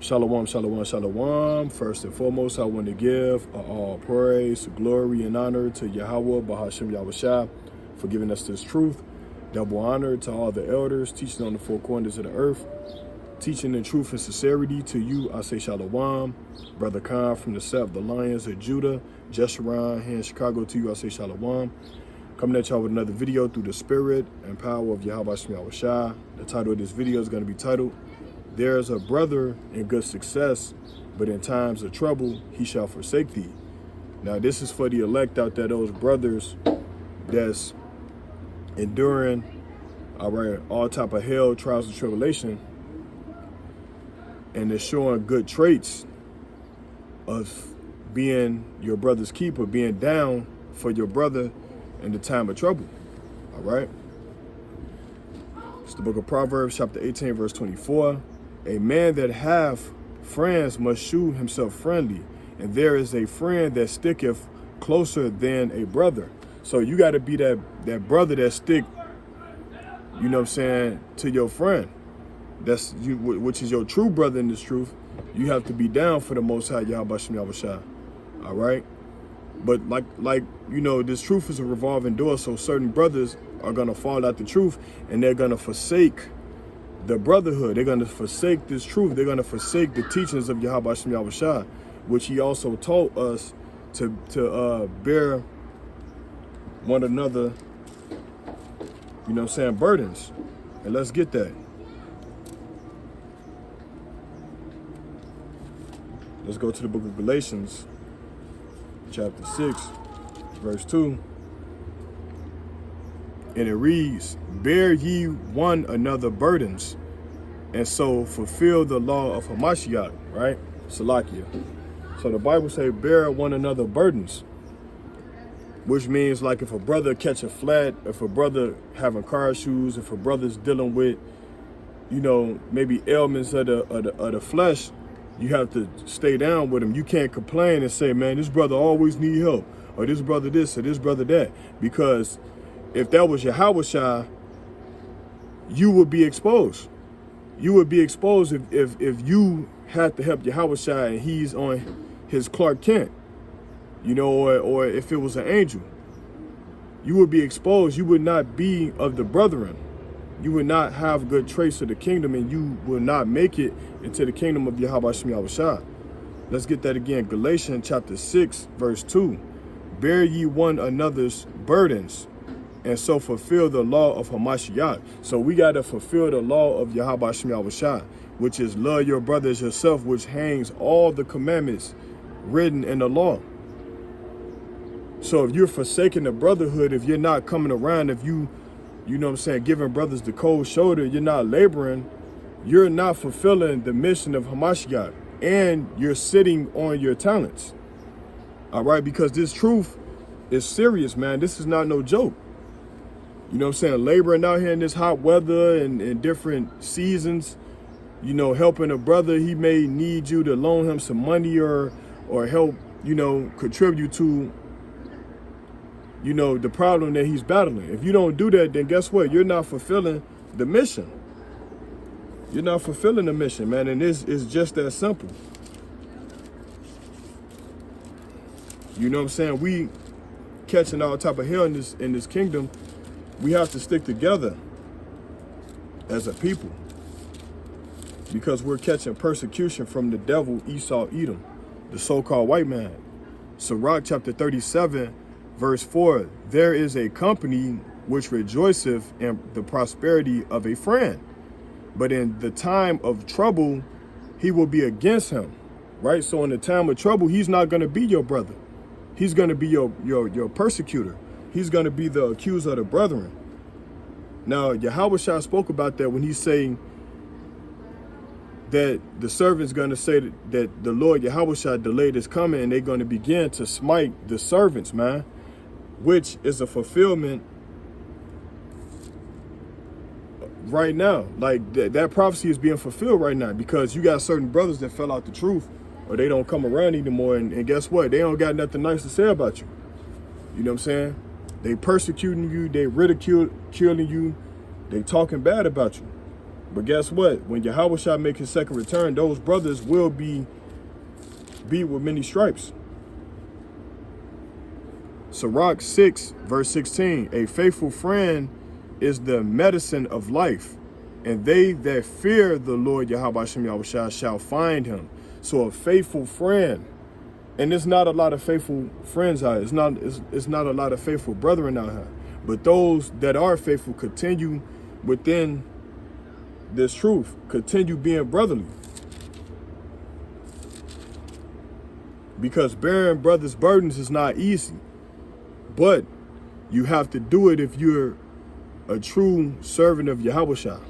Shalom, shalom, shalom. First and foremost, I want to give all praise, glory, and honor to Yahweh, Bahashem Yahushua, for giving us this truth. Double honor to all the elders, teaching on the four corners of the earth, teaching in truth and sincerity. To you, I say shalom. Brother Khan from the set of the Lions of Judah, Jeshurun here in Chicago, to you, I say shalom. Coming at y'all with another video through the spirit and power of Yahweh Yahushua. The title of this video is going to be titled, "There's a brother in good success, but in times of trouble, he shall forsake thee." Now, this is for the elect out there, those brothers that's enduring, all type of hell, trials, and tribulation, and they're showing good traits of being your brother's keeper, being down for your brother in the time of trouble. All right? It's the book of Proverbs, chapter 18, verse 24. A man that hath friends must shew himself friendly, and there is a friend that sticketh closer than a brother. So you got to be that brother that stick, you know what I'm saying, to your friend. That's you, which is your true brother in this truth. You have to be down for the Most High Yahweh Yahushua. All right? But like you know, this truth is a revolving door, so certain brothers are going to fall out the truth, and they're going to forsake the brotherhood. They're going to forsake this truth. They're going to forsake the teachings of Yahweh Yahushua, which he also taught us to bear one another, you know what I'm saying, burdens. And let's get that. Let's go to the book of Galatians, chapter 6, verse 2. And it reads, "Bear ye one another burdens, and so fulfill the law of Hamashiach," right? Salakia. So the Bible say, bear one another burdens, which means like if a brother catch a flat, if a brother having car issues, if a brother's dealing with, you know, maybe ailments of the flesh, you have to stay down with him. You can't complain and say, man, this brother always need help, or this brother this, or this brother that, because if that was Yahushua, you would be exposed. You would be exposed if you had to help Yahushua and he's on his Clark Kent, you know, or if it was an angel. You would be exposed. You would not be of the brethren. You would not have good traits of the kingdom, and you will not make it into the kingdom of Yahweh Yahushua. Let's get that again. Galatians chapter 6, verse 2. Bear ye one another's burdens, and so fulfill the law of Hamashiach. So we got to fulfill the law of Yahweh Yahushua, which is love your brother as yourself, which hangs all the commandments written in the law. So if you're forsaking the brotherhood, if you're not coming around, if you know what I'm saying, giving brothers the cold shoulder, you're not laboring, you're not fulfilling the mission of Hamashiach, and you're sitting on your talents. All right, because this truth is serious, man. This is not no joke. You know what I'm saying? Laboring out here in this hot weather and different seasons, you know, helping a brother, he may need you to loan him some money or help, you know, contribute to, you know, the problem that he's battling. If you don't do that, then guess what? You're not fulfilling the mission. You're not fulfilling the mission, man. And this is just that simple. You know what I'm saying? We catching all type of hell in this kingdom. We have to stick together as a people, because we're catching persecution from the devil, Esau, Edom, the so-called white man. Sirach chapter 37, verse 4, there is a company which rejoiceth in the prosperity of a friend, but in the time of trouble, he will be against him, right? So in the time of trouble, he's not going to be your brother. He's going to be your persecutor. He's going to be the accuser of the brethren. Now, Yahushua spoke about that when he's saying that the servant's going to say that the Lord Yahushua delayed his coming, and they're going to begin to smite the servants, man, which is a fulfillment right now. Like that prophecy is being fulfilled right now, because you got certain brothers that fell out the truth, or they don't come around anymore, and guess what? They don't got nothing nice to say about you. You know what I'm saying? They persecuting you, they ridiculing you, they talking bad about you. But guess what? When Yahweh shall make his second return, those brothers will be beat with many stripes. Sirach 6, verse 16, a faithful friend is the medicine of life, and they that fear the Lord Yahweh Shem Yahushua shall find him. So a faithful friend, and there's not a lot of faithful friends out here. It's not a lot of faithful brethren out here. But those that are faithful continue within this truth, continue being brotherly. Because bearing brothers' burdens is not easy. But you have to do it if you're a true servant of Yahushua,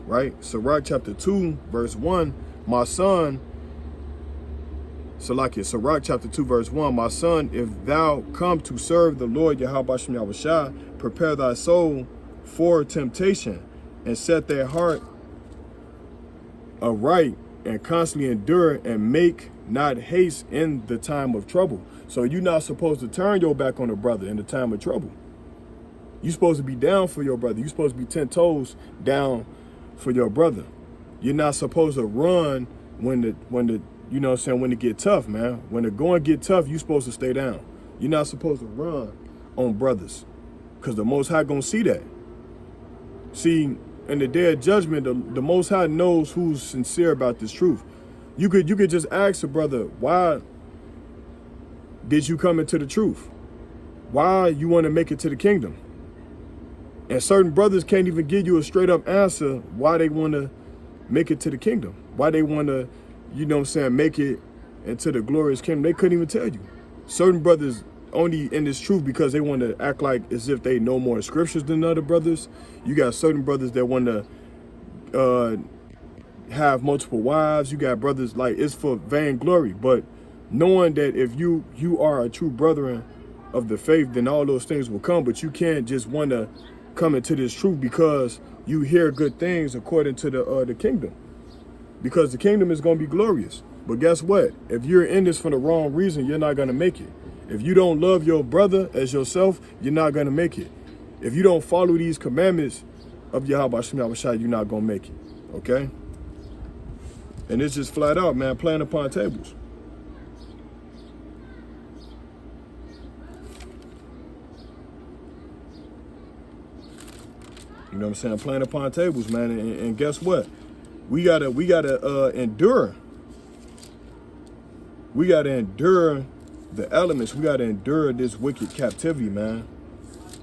right? Sirach chapter 2, verse 1, my son, Sirach chapter 2, verse 1, my son, if thou come to serve the Lord Yahushua, prepare thy soul for temptation, and set their heart aright, and constantly endure, and make not haste in the time of trouble. So you're not supposed to turn your back on a brother in the time of trouble. You're supposed to be down for your brother. You're supposed to be 10 toes down for your brother. You're not supposed to run when the you know what I'm saying, when it get tough, man. When the going get tough, you're supposed to stay down. You're not supposed to run on brothers, because the Most High gonna see that. See, in the day of judgment, the Most High knows who's sincere about this truth. You could just ask a brother, why did you come into the truth? Why you want to make it to the kingdom? And certain brothers can't even give you a straight up answer why they want to make it to the kingdom. Why they want to, you know what I'm saying, make it into the glorious kingdom. They couldn't even tell you. Certain brothers only in this truth because they want to act like as if they know more scriptures than other brothers. You got certain brothers that want to have multiple wives. You got brothers like it's for vainglory. But knowing that if you are a true brethren of the faith, then all those things will come. But you can't just want to come into this truth because you hear good things according to the kingdom. Because the kingdom is going to be glorious. But guess what? If you're in this for the wrong reason, you're not going to make it. If you don't love your brother as yourself, you're not going to make it. If you don't follow these commandments of Yahweh Shem Yahushua, you're not going to make it. Okay? And it's just flat out, man, playing upon tables. You know what I'm saying? Playing upon tables, man. And guess what? We gotta endure. We gotta endure the elements. We gotta endure this wicked captivity, man.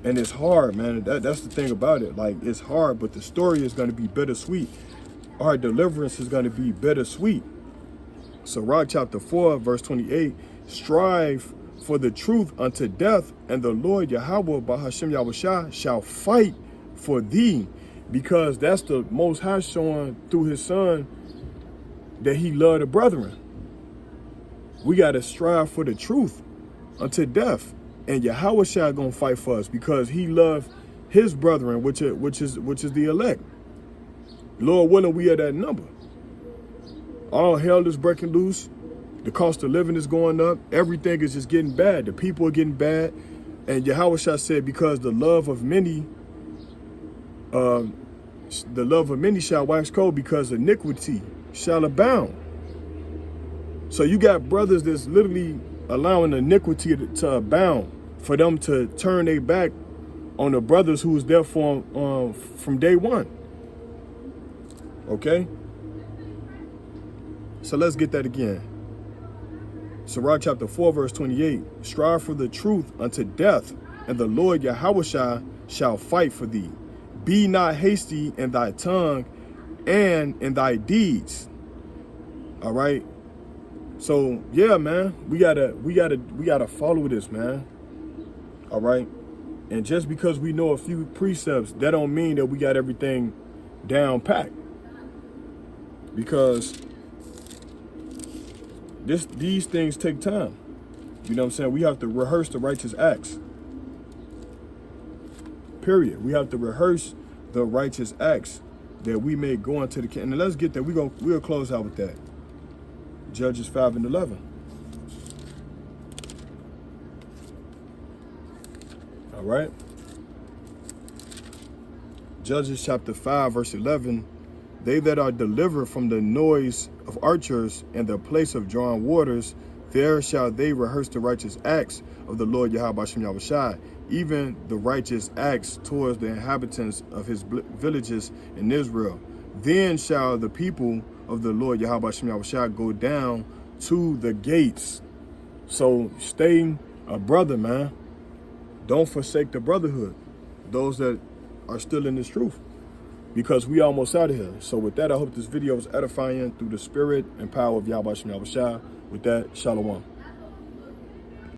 And it's hard, man. That's the thing about it. Like, it's hard, but the story is gonna be bittersweet. Our deliverance is gonna be bittersweet. Sirach chapter 4, verse 28, strive for the truth unto death, and the Lord Yahweh Bahashem Yahushua shall fight for thee, because that's the Most High showing through his son that he loved the brethren. We got to strive for the truth unto death, and Yahweh shall gonna fight for us because he loved his brethren, which is the elect. Lord willing, we are that number. All hell is breaking loose. The cost of living is going up. Everything is just getting bad. The people are getting bad, and Yahweh shall said, because the love of many shall wax cold, because iniquity shall abound. So you got brothers that's literally allowing iniquity to abound for them to turn their back on the brothers who was there for from day one. Okay? So let's get that again. Sirach chapter 4, verse 28. Strive for the truth unto death, and the Lord Yahushua shall fight for thee. Be not hasty in thy tongue and in thy deeds. All right. So yeah, man, we gotta follow this, man. All right. And just because we know a few precepts, that don't mean that we got everything down packed. Because these things take time. You know what I'm saying? We have to rehearse the righteous acts. Period. We have to rehearse the righteous acts that we may go into the kingdom. And let's get there. We'll close out with that. Judges 5 and 11. All right. Judges chapter 5, verse 11. They that are delivered from the noise of archers and the place of drawn waters, there shall they rehearse the righteous acts of the Lord Yahweh Shem Yahushai, even the righteous acts towards the inhabitants of his villages in Israel. Then shall the people of the Lord Yahweh Shem Yahushai go down to the gates. So stay a brother, man. Don't forsake the brotherhood, those that are still in this truth, because we almost out of here. So with that, I hope this video is edifying through the spirit and power of Yahweh Shem Yahushai. With that, shalom.